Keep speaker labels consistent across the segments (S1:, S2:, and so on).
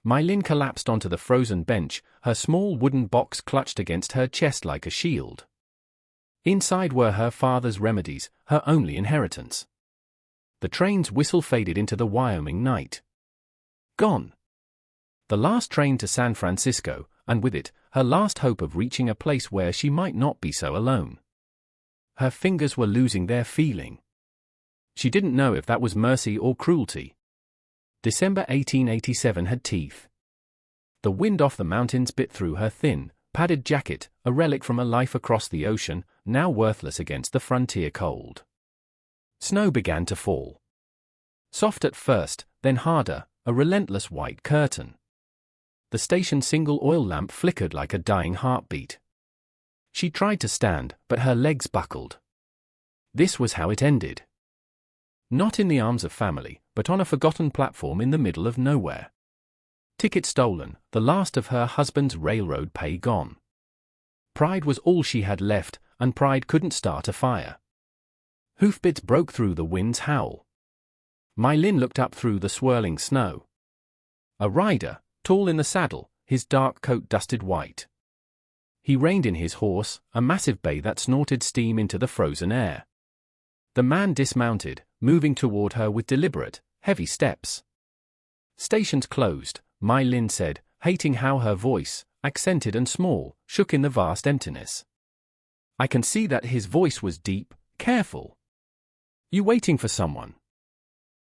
S1: Mylin collapsed onto the frozen bench, her small wooden box clutched against her chest like a shield. Inside were her father's remedies, her only inheritance. The train's whistle faded into the Wyoming night. Gone. The last train to San Francisco, and with it, her last hope of reaching a place where she might not be so alone. Her fingers were losing their feeling. She didn't know if that was mercy or cruelty. December 1887 had teeth. The wind off the mountains bit through her thin, padded jacket, a relic from a life across the ocean, now worthless against the frontier cold. Snow began to fall. Soft at first, then harder, a relentless white curtain. The station's single oil lamp flickered like a dying heartbeat. She tried to stand, but her legs buckled. This was how it ended. Not in the arms of family, but on a forgotten platform in the middle of nowhere. Ticket stolen, the last of her husband's railroad pay gone. Pride was all she had left, and pride couldn't start a fire. Hoofbeats broke through the wind's howl. Mylin looked up through the swirling snow. A rider, tall in the saddle, his dark coat dusted white. He reined in his horse, a massive bay that snorted steam into the frozen air. The man dismounted, moving toward her with deliberate, heavy steps. Station's closed, Mylin said, hating how her voice, accented and small, shook in the vast emptiness. I can see that his voice was deep, careful. You waiting for someone?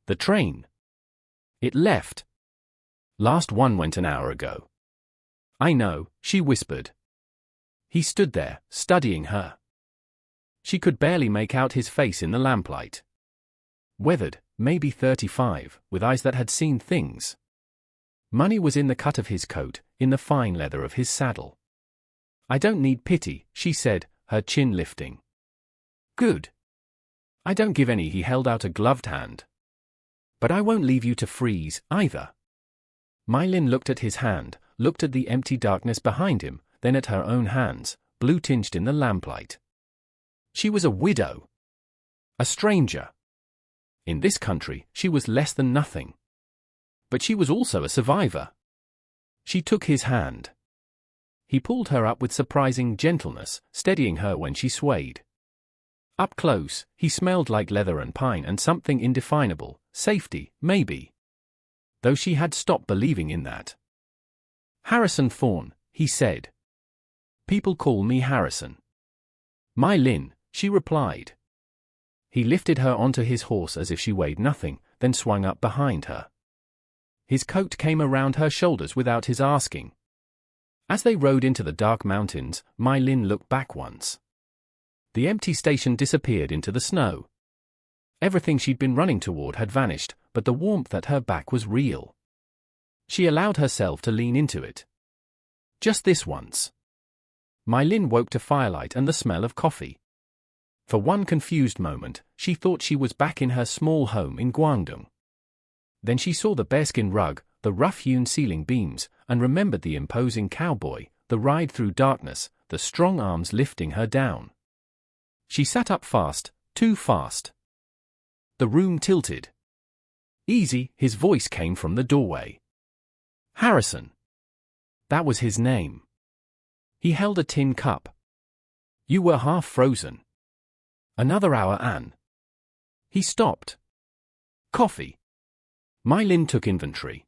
S1: The train. It left. Last one went an hour ago. I know, she whispered. He stood there, studying her. She could barely make out his face in the lamplight. Weathered, maybe 35, with eyes that had seen things. Money was in the cut of his coat, in the fine leather of his saddle. I don't need pity, she said, her chin lifting. Good. I don't give any. He held out a gloved hand. But I won't leave you to freeze, either. Mylin looked at his hand, looked at the empty darkness behind him, then at her own hands, blue-tinged in the lamplight. She was a widow. A stranger. In this country, she was less than nothing. But she was also a survivor. She took his hand. He pulled her up with surprising gentleness, steadying her when she swayed. Up close, he smelled like leather and pine and something indefinable, safety, maybe. Though she had stopped believing in that. Harrison Thorne, he said. People call me Harrison. Mylin, she replied. He lifted her onto his horse as if she weighed nothing, then swung up behind her. His coat came around her shoulders without his asking. As they rode into the dark mountains, Mylin looked back once. The empty station disappeared into the snow. Everything she'd been running toward had vanished, but the warmth at her back was real. She allowed herself to lean into it. Just this once. Mylin woke to firelight and the smell of coffee. For one confused moment, she thought she was back in her small home in Guangdong. Then she saw the bearskin rug, the rough-hewn ceiling beams, and remembered the imposing cowboy, the ride through darkness, the strong arms lifting her down. She sat up fast, too fast. The room tilted. Easy, his voice came from the doorway. Harrison. That was his name. He held a tin cup. You were half frozen. Another hour, Anne. He stopped. Coffee. Mylin took inventory.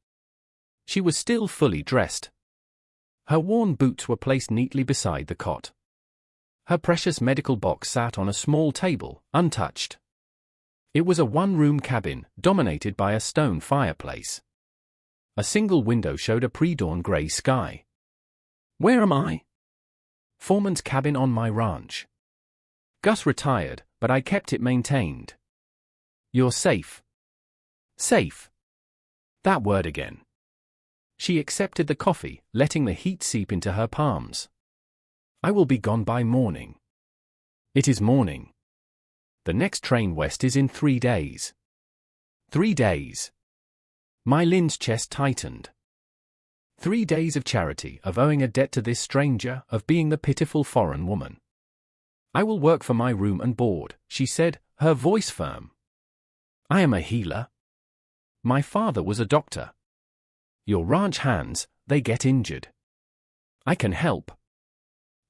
S1: She was still fully dressed. Her worn boots were placed neatly beside the cot. Her precious medical box sat on a small table, untouched. It was a one-room cabin, dominated by a stone fireplace. A single window showed a pre-dawn gray sky. Where am I? Foreman's cabin on my ranch. Gus retired, but I kept it maintained. You're safe. Safe. That word again. She accepted the coffee, letting the heat seep into her palms. I will be gone by morning. It is morning. The next train west is in 3 days. 3 days. Mylin's chest tightened. 3 days of charity, of owing a debt to this stranger, of being the pitiful foreign woman. I will work for my room and board, she said, her voice firm. I am a healer. My father was a doctor. Your ranch hands, they get injured. I can help.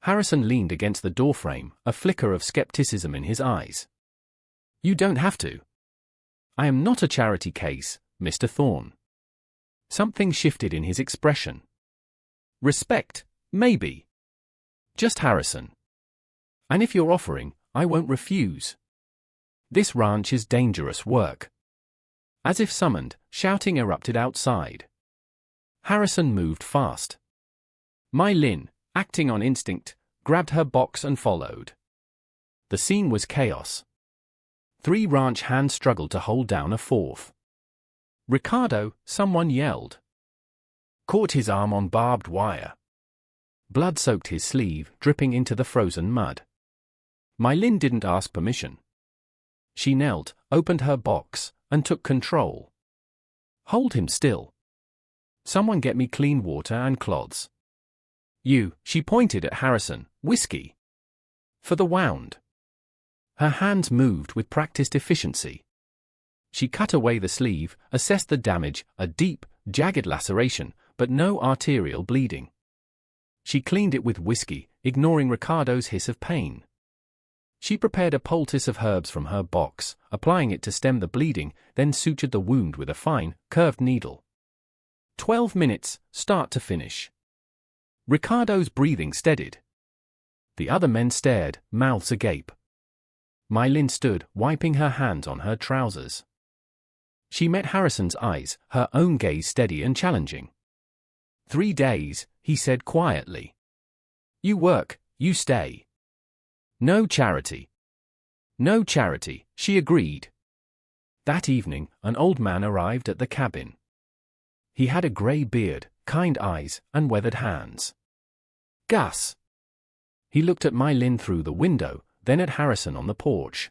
S1: Harrison leaned against the doorframe, a flicker of skepticism in his eyes. You don't have to. I am not a charity case, Mr. Thorne. Something shifted in his expression. Respect, maybe. Just Harrison. And if you're offering, I won't refuse. This ranch is dangerous work. As if summoned, shouting erupted outside. Harrison moved fast. Mai Lin, acting on instinct, grabbed her box and followed. The scene was chaos. 3 ranch hands struggled to hold down a 4th. Ricardo, someone yelled. Caught his arm on barbed wire. Blood soaked his sleeve, dripping into the frozen mud. Mai Lin didn't ask permission. She knelt, opened her box, and took control. Hold him still. Someone get me clean water and cloths. You, she pointed at Harrison, whiskey. For the wound. Her hands moved with practiced efficiency. She cut away the sleeve, assessed the damage, a deep, jagged laceration, but no arterial bleeding. She cleaned it with whiskey, ignoring Ricardo's hiss of pain. She prepared a poultice of herbs from her box, applying it to stem the bleeding, then sutured the wound with a fine, curved needle. 12 minutes, start to finish. Ricardo's breathing steadied. The other men stared, mouths agape. Mai Lin stood, wiping her hands on her trousers. She met Harrison's eyes, her own gaze steady and challenging. 3 days, he said quietly. You work, you stay. No charity. No charity, she agreed. That evening, an old man arrived at the cabin. He had a grey beard, kind eyes, and weathered hands. Gus. He looked at Mai Lin through the window, then at Harrison on the porch.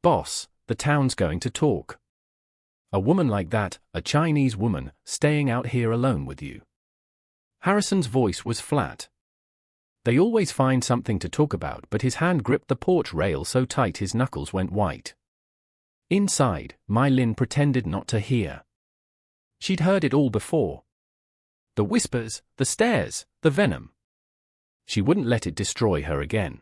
S1: Boss, the town's going to talk. A woman like that, a Chinese woman, staying out here alone with you. Harrison's voice was flat. They always find something to talk about, but his hand gripped the porch rail so tight his knuckles went white. Inside, Mai Lin pretended not to hear. She'd heard it all before. The whispers, the stares, the venom. She wouldn't let it destroy her again.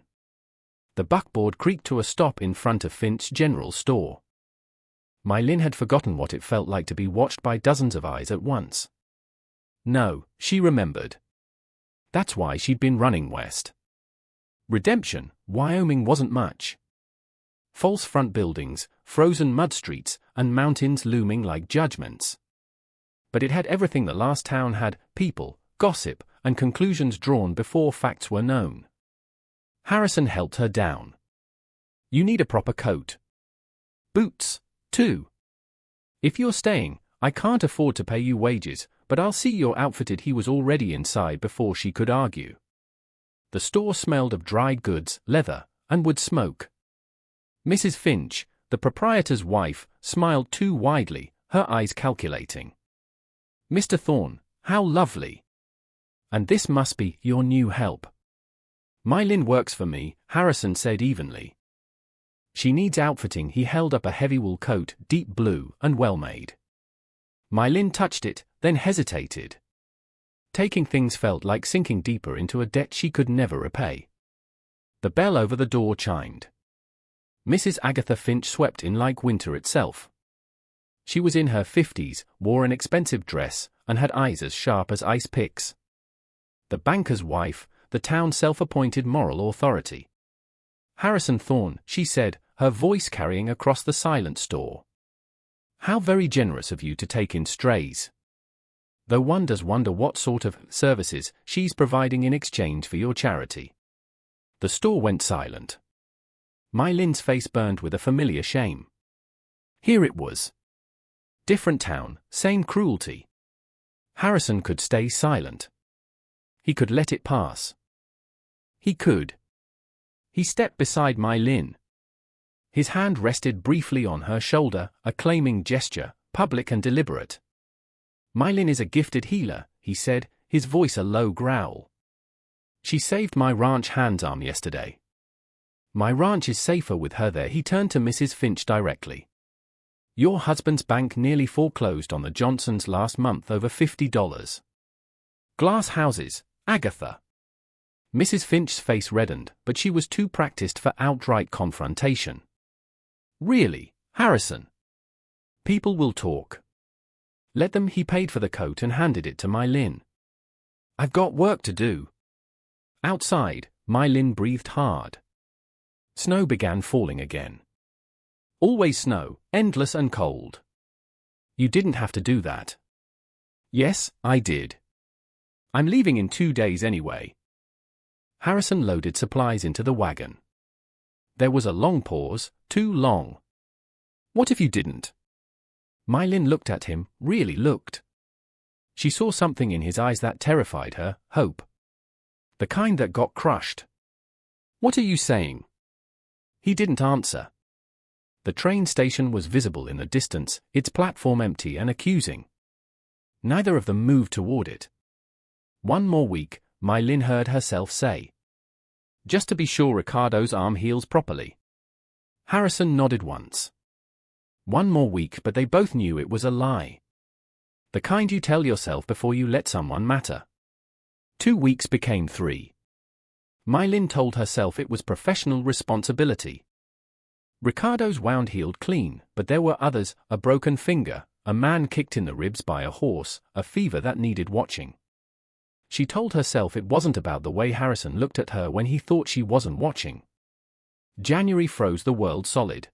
S1: The buckboard creaked to a stop in front of Finch's General Store. Mai Lin had forgotten what it felt like to be watched by dozens of eyes at once. No, she remembered. That's why she'd been running west. Redemption, Wyoming wasn't much. False front buildings, frozen mud streets, and mountains looming like judgments. But it had everything the last town had: people, gossip, and conclusions drawn before facts were known. Harrison helped her down. You need a proper coat. Boots, too. If you're staying, I can't afford to pay you wages, but I'll see you're outfitted. He was already inside before she could argue. The store smelled of dried goods, leather, and wood smoke. Mrs. Finch, the proprietor's wife, smiled too widely, her eyes calculating. Mr. Thorne, how lovely. And this must be your new help. Mai Lin works for me, Harrison said evenly. She needs outfitting. He held up a heavy wool coat, deep blue and well-made. Mai Lin touched it, then hesitated. Taking things felt like sinking deeper into a debt she could never repay. The bell over the door chimed. Mrs. Agatha Finch swept in like winter itself. She was in her 50s, wore an expensive dress, and had eyes as sharp as ice picks. The banker's wife, the town's self-appointed moral authority. Harrison Thorne, she said, her voice carrying across the silent store. How very generous of you to take in strays. Though one does wonder what sort of services she's providing in exchange for your charity. The store went silent. Mai Lin's face burned with a familiar shame. Here it was. Different town, same cruelty. Harrison could stay silent. He could let it pass. He could. He stepped beside Mai Lin. His hand rested briefly on her shoulder, a claiming gesture, public and deliberate. Mai Lin is a gifted healer, he said, his voice a low growl. She saved my ranch hand's arm yesterday. My ranch is safer with her there. He turned to Mrs. Finch directly. Your husband's bank nearly foreclosed on the Johnsons last month over $50. Glass houses, Agatha. Mrs. Finch's face reddened, but she was too practiced for outright confrontation. Really, Harrison? People will talk. Let them. He paid for the coat and handed it to My Lin. I've got work to do. Outside, My Lin breathed hard. Snow began falling again. Always snow, endless and cold. You didn't have to do that. Yes, I did. I'm leaving in 2 days anyway. Harrison loaded supplies into the wagon. There was a long pause, too long. What if you didn't? My Lin looked at him, really looked. She saw something in his eyes that terrified her, hope. The kind that got crushed. What are you saying? He didn't answer. The train station was visible in the distance, its platform empty and accusing. Neither of them moved toward it. 1 more week, My Lin heard herself say. Just to be sure Ricardo's arm heals properly. Harrison nodded once. 1 more week, but they both knew it was a lie. The kind you tell yourself before you let someone matter. 2 weeks became 3. My Lin told herself it was professional responsibility. Ricardo's wound healed clean, but there were others, a broken finger, a man kicked in the ribs by a horse, a fever that needed watching. She told herself it wasn't about the way Harrison looked at her when he thought she wasn't watching. January froze the world solid.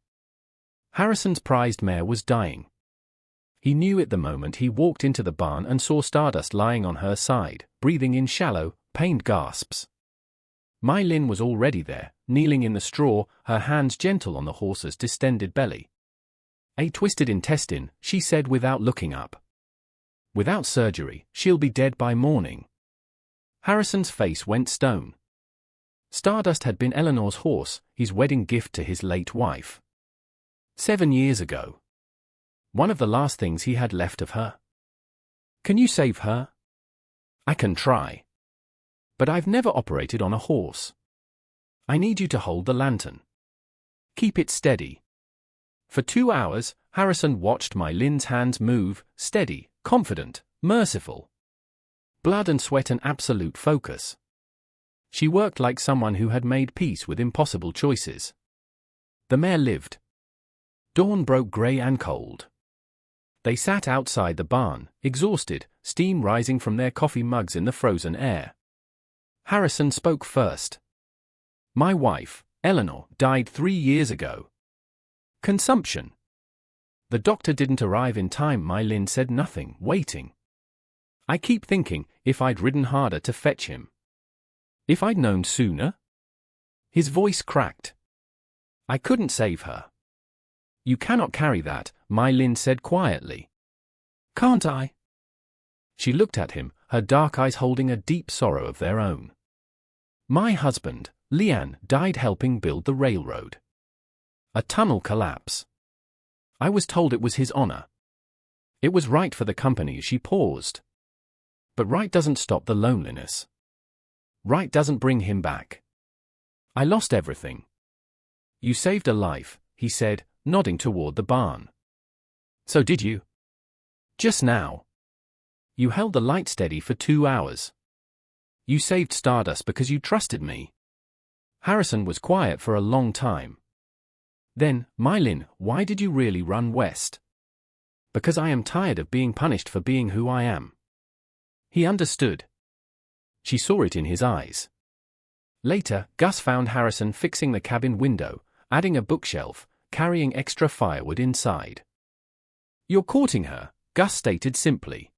S1: Harrison's prized mare was dying. He knew it the moment he walked into the barn and saw Stardust lying on her side, breathing in shallow, pained gasps. My Lin was already there, kneeling in the straw, her hands gentle on the horse's distended belly. A twisted intestine, she said without looking up. Without surgery, she'll be dead by morning. Harrison's face went stone. Stardust had been Eleanor's horse, his wedding gift to his late wife. 7 years ago. One of the last things he had left of her. Can you save her? I can try. But I've never operated on a horse. I need you to hold the lantern. Keep it steady. For 2 hours, Harrison watched My Lin's hands move, steady, confident, merciful. Blood and sweat and absolute focus. She worked like someone who had made peace with impossible choices. The mare lived. Dawn broke grey and cold. They sat outside the barn, exhausted, steam rising from their coffee mugs in the frozen air. Harrison spoke first. My wife, Eleanor, died 3 years ago. Consumption. The doctor didn't arrive in time. My Lin said nothing, waiting. I keep thinking, if I'd ridden harder to fetch him. If I'd known sooner? His voice cracked. I couldn't save her. You cannot carry that, My Lin said quietly. Can't I? She looked at him, her dark eyes holding a deep sorrow of their own. My husband, Lian, died helping build the railroad. A tunnel collapse. I was told it was his honor. It was right for the company. She paused. But right doesn't stop the loneliness. Right doesn't bring him back. I lost everything. You saved a life, he said, nodding toward the barn. So did you? Just now. You held the light steady for 2 hours. You saved Stardust because you trusted me. Harrison was quiet for a long time. Then, My Lin, why did you really run west? Because I am tired of being punished for being who I am. He understood. She saw it in his eyes. Later, Gus found Harrison fixing the cabin window, adding a bookshelf, carrying extra firewood inside. You're courting her, Gus stated simply.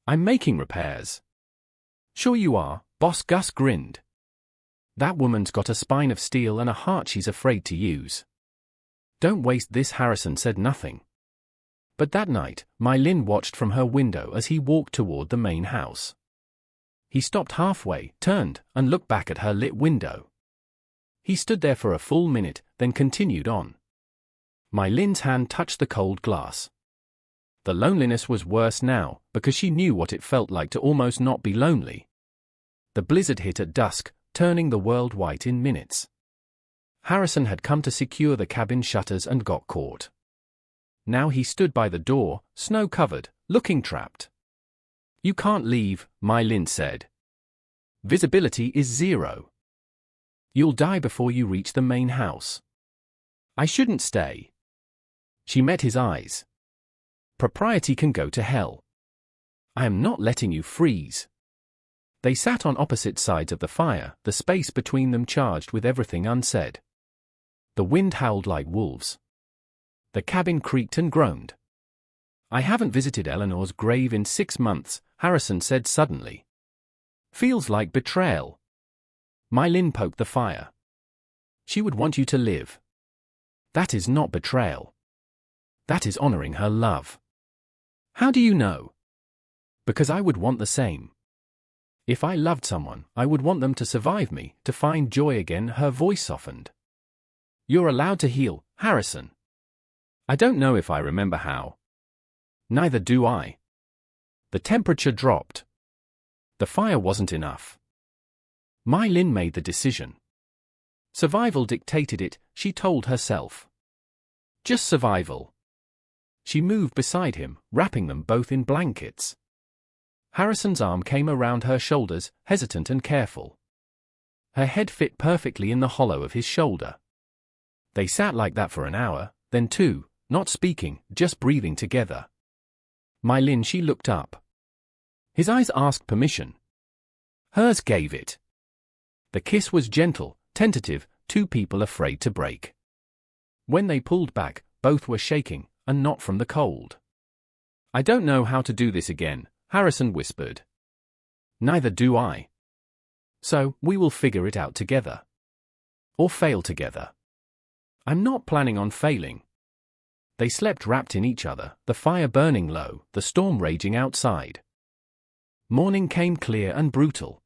S1: I'm making repairs. Sure you are, boss. Gus grinned. That woman's got a spine of steel and a heart she's afraid to use. Don't waste this. Harrison said nothing. But that night, My Lin watched from her window as he walked toward the main house. He stopped halfway, turned, and looked back at her lit window. He stood there for a full minute, then continued on. My Lin's hand touched the cold glass. The loneliness was worse now, because she knew what it felt like to almost not be lonely. The blizzard hit at dusk, turning the world white in minutes. Harrison had come to secure the cabin shutters and got caught. Now he stood by the door, snow-covered, looking trapped. "You can't leave," My Lin said. "Visibility is 0. You'll die before you reach the main house." "I shouldn't stay." She met his eyes. "Propriety can go to hell. I am not letting you freeze." They sat on opposite sides of the fire, the space between them charged with everything unsaid. The wind howled like wolves. The cabin creaked and groaned. "I haven't visited Eleanor's grave in 6 months, Harrison said suddenly. "Feels like betrayal." My Lin poked the fire. "She would want you to live. That is not betrayal. That is honoring her love." "How do you know?" "Because I would want the same. If I loved someone, I would want them to survive me, to find joy again." Her voice softened. "You're allowed to heal, Harrison." "I don't know if I remember how." "Neither do I." The temperature dropped. The fire wasn't enough. My Lin made the decision. Survival dictated it, she told herself. Just survival. She moved beside him, wrapping them both in blankets. Harrison's arm came around her shoulders, hesitant and careful. Her head fit perfectly in the hollow of his shoulder. They sat like that for an hour, then 2, not speaking, just breathing together. My Lin, she looked up. His eyes asked permission. Hers gave it. The kiss was gentle, tentative, 2 people afraid to break. When they pulled back, both were shaking, and not from the cold. "I don't know how to do this again," Harrison whispered. "Neither do I. So, we will figure it out together. Or fail together." "I'm not planning on failing." They slept wrapped in each other, the fire burning low, the storm raging outside. Morning came clear and brutal.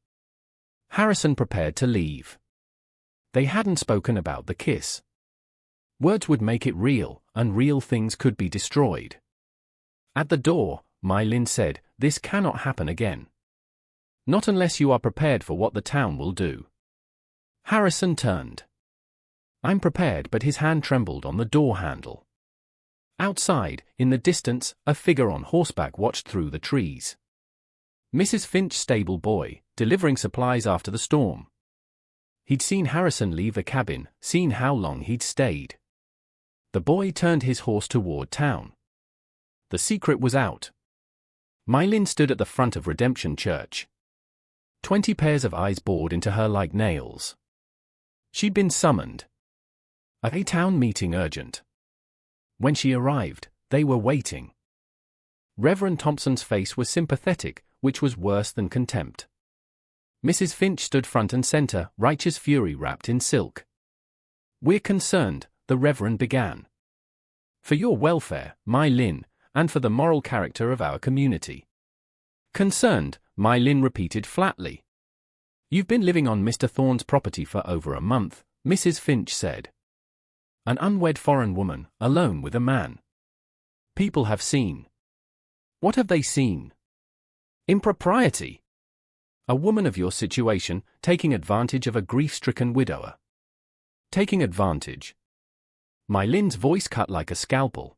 S1: Harrison prepared to leave. They hadn't spoken about the kiss. Words would make it real, and real things could be destroyed. At the door, My Lin said, "This cannot happen again. Not unless you are prepared for what the town will do." Harrison turned. "I'm prepared," but his hand trembled on the door handle. Outside, in the distance, a figure on horseback watched through the trees. Mrs. Finch's stable boy, delivering supplies after the storm. He'd seen Harrison leave the cabin, seen how long he'd stayed. The boy turned his horse toward town. The secret was out. My Lin stood at the front of Redemption Church. 20 pairs of eyes bored into her like nails. She'd been summoned. A town meeting urgent. When she arrived, they were waiting. Reverend Thompson's face was sympathetic, which was worse than contempt. Mrs. Finch stood front and center, righteous fury wrapped in silk. "We're concerned," the Reverend began. "For your welfare, My Lin, and for the moral character of our community." "Concerned," My Lin repeated flatly. "You've been living on Mr. Thorne's property for over a month," Mrs. Finch said. "An unwed foreign woman, alone with a man. People have seen." "What have they seen?" "Impropriety. A woman of your situation, taking advantage of a grief-stricken widower." "Taking advantage?" My Lin's voice cut like a scalpel.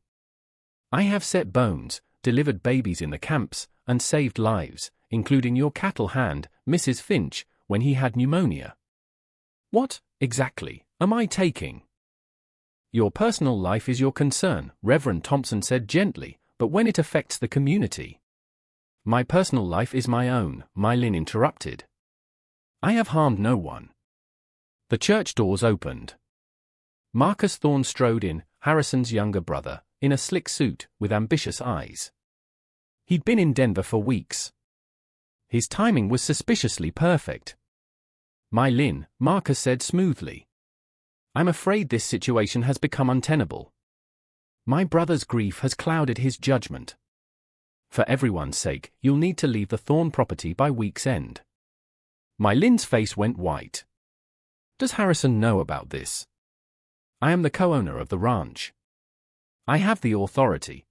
S1: "I have set bones, delivered babies in the camps, and saved lives, including your cattle hand, Mrs. Finch, when he had pneumonia." "What, exactly, am I taking?" "Your personal life is your concern," Reverend Thompson said gently, "but when it affects the community—" "My personal life is my own," My Lin interrupted. "I have harmed no one." The church doors opened. Marcus Thorne strode in, Harrison's younger brother, in a slick suit, with ambitious eyes. He'd been in Denver for weeks. His timing was suspiciously perfect. "My Lin," Marcus said smoothly. "I'm afraid this situation has become untenable. My brother's grief has clouded his judgment. For everyone's sake, you'll need to leave the Thorne property by week's end." My Lin's face went white. "Does Harrison know about this?" "I am the co-owner of the ranch. I have the authority."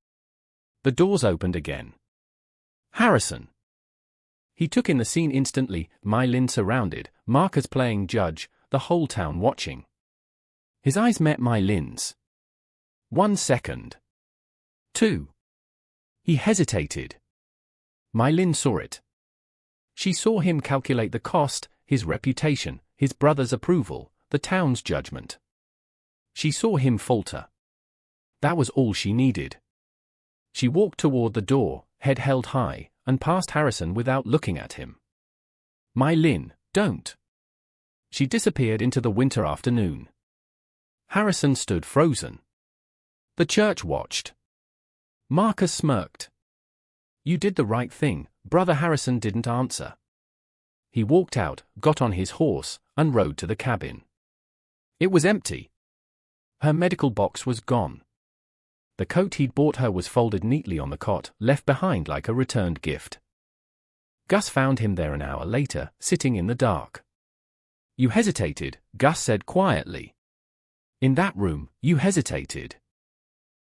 S1: The doors opened again. "Harrison!" He took in the scene instantly, My Lin surrounded, Marcus playing judge, the whole town watching. His eyes met My Lin's. 1 second. 2. He hesitated. My Lin saw it. She saw him calculate the cost, his reputation, his brother's approval, the town's judgment. She saw him falter. That was all she needed. She walked toward the door, head held high, and past Harrison without looking at him. My Lin, don't. She disappeared into the winter afternoon. Harrison stood frozen. The church watched. Marcus smirked. You did the right thing. Brother Harrison didn't answer. He walked out, got on his horse, and rode to the cabin. It was empty. Her medical box was gone. The coat he'd bought her was folded neatly on the cot, left behind like a returned gift. Gus found him there an hour later, sitting in the dark. You hesitated, Gus said quietly. In that room, you hesitated.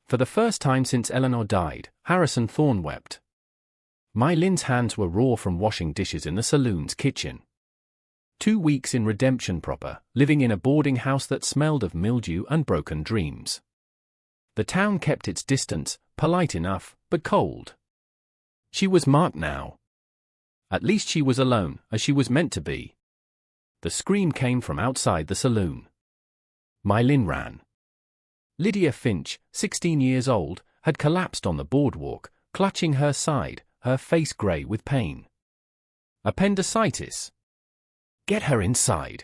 S1: For the first time since Eleanor died, Harrison Thorne wept. My Lin's hands were raw from washing dishes in the saloon's kitchen. 2 weeks in redemption proper, living in a boarding house that smelled of mildew and broken dreams. The town kept its distance, polite enough, but cold. She was marked now. At least she was alone, as she was meant to be. The scream came from outside the saloon. My Lin ran. Lydia Finch, 16 years old, had collapsed on the boardwalk, clutching her side, her face grey with pain. Appendicitis. Get her inside.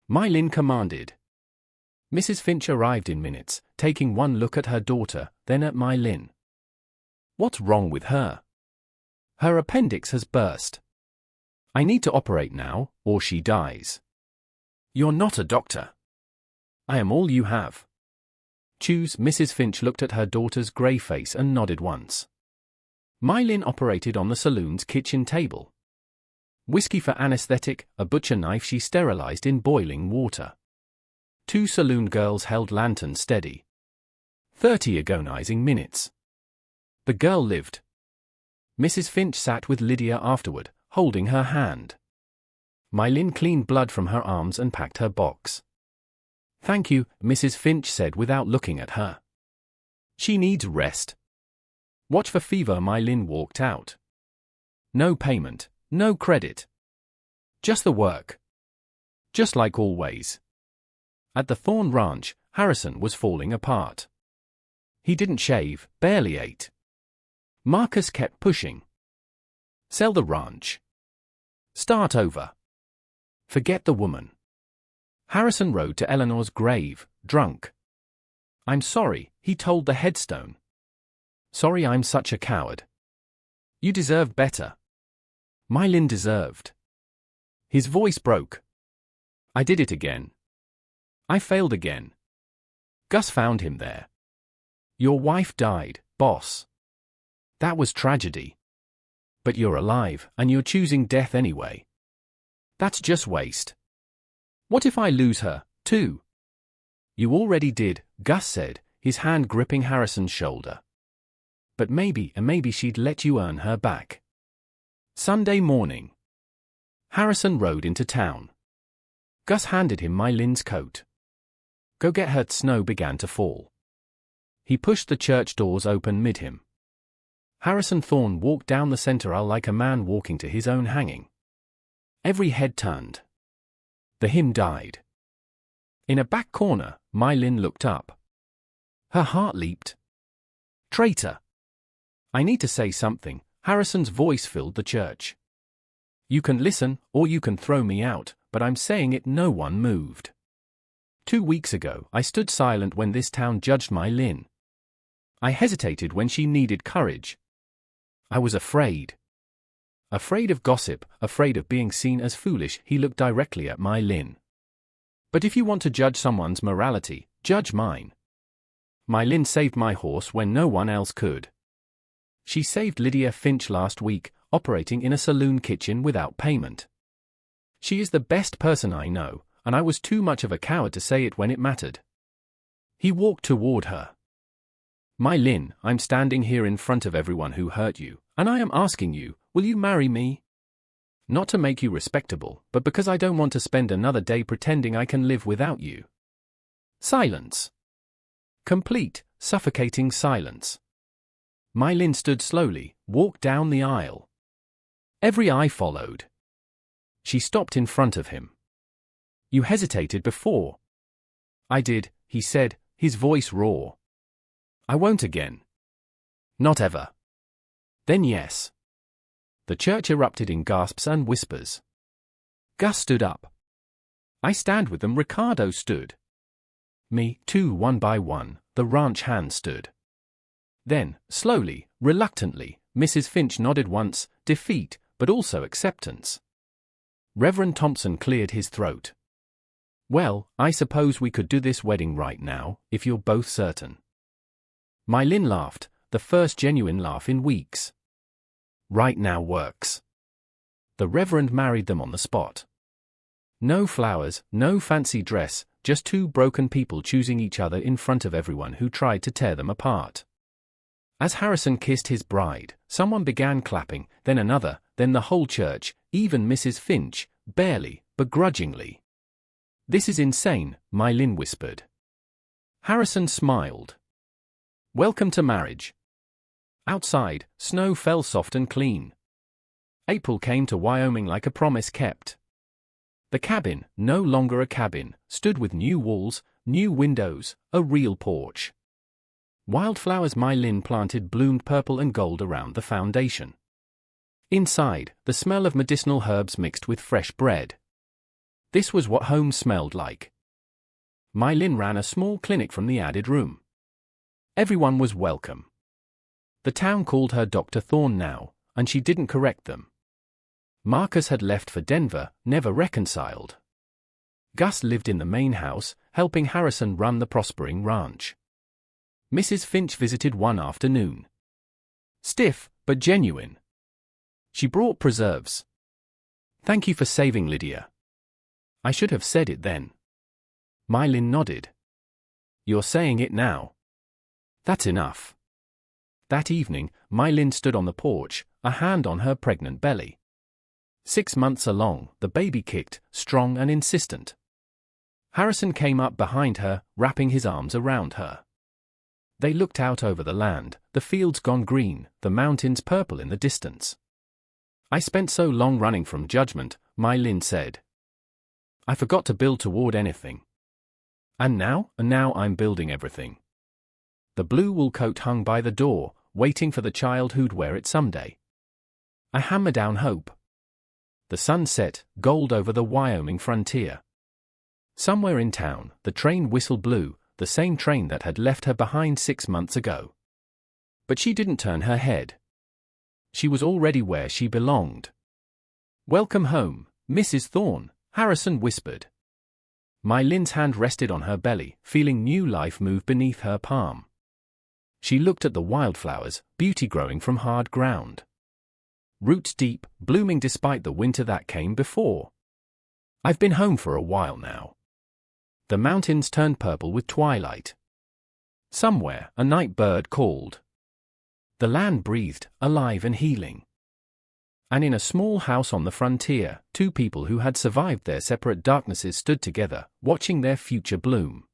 S1: My Lin commanded. Mrs. Finch arrived in minutes, taking one look at her daughter, then at My Lin. What's wrong with her? Her appendix has burst. I need to operate now, or she dies. You're not a doctor. I am all you have. Choose. Mrs. Finch looked at her daughter's grey face and nodded once. My Lin operated on the saloon's kitchen table. Whiskey for anesthetic, a butcher knife she sterilized in boiling water. 2 saloon girls held lanterns steady. 30 agonizing minutes. The girl lived. Mrs. Finch sat with Lydia afterward, holding her hand. My Lin cleaned blood from her arms and packed her box. Thank you, Mrs. Finch said without looking at her. She needs rest. Watch for fever. My Lin walked out. No payment, no credit. Just the work. Just like always. At the Thorne Ranch, Harrison was falling apart. He didn't shave, barely ate. Marcus kept pushing. Sell the ranch. Start over. Forget the woman. Harrison rode to Eleanor's grave, drunk. I'm sorry, he told the headstone. Sorry I'm such a coward. You deserve better. My Lin deserved. His voice broke. I did it again. I failed again. Gus found him there. Your wife died, boss. That was tragedy. But you're alive, and you're choosing death anyway. That's just waste. What if I lose her, too? You already did, Gus said, his hand gripping Harrison's shoulder. But maybe she'd let you earn her back. Sunday morning. Harrison rode into town. Gus handed him My Lin's coat. Go get her. Snow began to fall. He pushed the church doors open mid him. Harrison Thorne walked down the center aisle like a man walking to his own hanging. Every head turned. The hymn died. In a back corner, My Lin looked up. Her heart leaped. Traitor! I need to say something. Harrison's voice filled the church. You can listen, or you can throw me out, but I'm saying it. No one moved. 2 weeks ago, I stood silent when this town judged My Lin. I hesitated when she needed courage. I was afraid. Afraid of gossip, afraid of being seen as foolish. He looked directly at My Lin. But if you want to judge someone's morality, judge mine. My Lin saved my horse when no one else could. She saved Lydia Finch last week, operating in a saloon kitchen without payment. She is the best person I know, and I was too much of a coward to say it when it mattered. He walked toward her. My Lin, I'm standing here in front of everyone who hurt you, and I am asking you, will you marry me? Not to make you respectable, but because I don't want to spend another day pretending I can live without you. Silence. Complete, suffocating silence. Mylin stood slowly, walked down the aisle. Every eye followed. She stopped in front of him. "You hesitated before." "I did," he said, his voice raw. "I won't again." "Not ever." "Then yes." The church erupted in gasps and whispers. Gus stood up. "I stand with them." Ricardo stood. Me, too. One by one, the ranch hands stood. Then, slowly, reluctantly, Mrs. Finch nodded once, defeat, but also acceptance. Reverend Thompson cleared his throat. "Well, I suppose we could do this wedding right now, if you're both certain." Mylin laughed, the first genuine laugh in weeks. "Right now works." The Reverend married them on the spot. No flowers, no fancy dress, just two broken people choosing each other in front of everyone who tried to tear them apart. As Harrison kissed his bride, someone began clapping, then another, then the whole church, even Mrs. Finch, barely, begrudgingly. "This is insane," Mylin whispered. Harrison smiled. "Welcome to marriage." Outside, snow fell soft and clean. April came to Wyoming like a promise kept. The cabin, no longer a cabin, stood with new walls, new windows, a real porch. Wildflowers Mylin planted bloomed purple and gold around the foundation. Inside, the smell of medicinal herbs mixed with fresh bread. This was what home smelled like. Mylin ran a small clinic from the added room. Everyone was welcome. The town called her Dr. Thorne now, and she didn't correct them. Marcus had left for Denver, never reconciled. Gus lived in the main house, helping Harrison run the prospering ranch. Mrs. Finch visited one afternoon. Stiff, but genuine. She brought preserves. "Thank you for saving Lydia." "I should have said it then." Mylin nodded. "You're saying it now." "That's enough." That evening, Mylin stood on the porch, a hand on her pregnant belly. 6 months along, the baby kicked, strong and insistent. Harrison came up behind her, wrapping his arms around her. They looked out over the land, the fields gone green, the mountains purple in the distance. "I spent so long running from judgment," Mylin said. "I forgot to build toward anything. And now I'm building everything." The blue wool coat hung by the door, waiting for the child who'd wear it someday. I hammer down hope. The sun set, gold over the Wyoming frontier. Somewhere in town, the train whistle blew, the same train that had left her behind 6 months ago. But she didn't turn her head. She was already where she belonged. "Welcome home, Mrs. Thorne," Harrison whispered. Mylin's hand rested on her belly, feeling new life move beneath her palm. She looked at the wildflowers, beauty growing from hard ground. Roots deep, blooming despite the winter that came before. "I've been home for a while now." The mountains turned purple with twilight. Somewhere, a night bird called. The land breathed, alive and healing. And in a small house on the frontier, two people who had survived their separate darknesses stood together, watching their future bloom.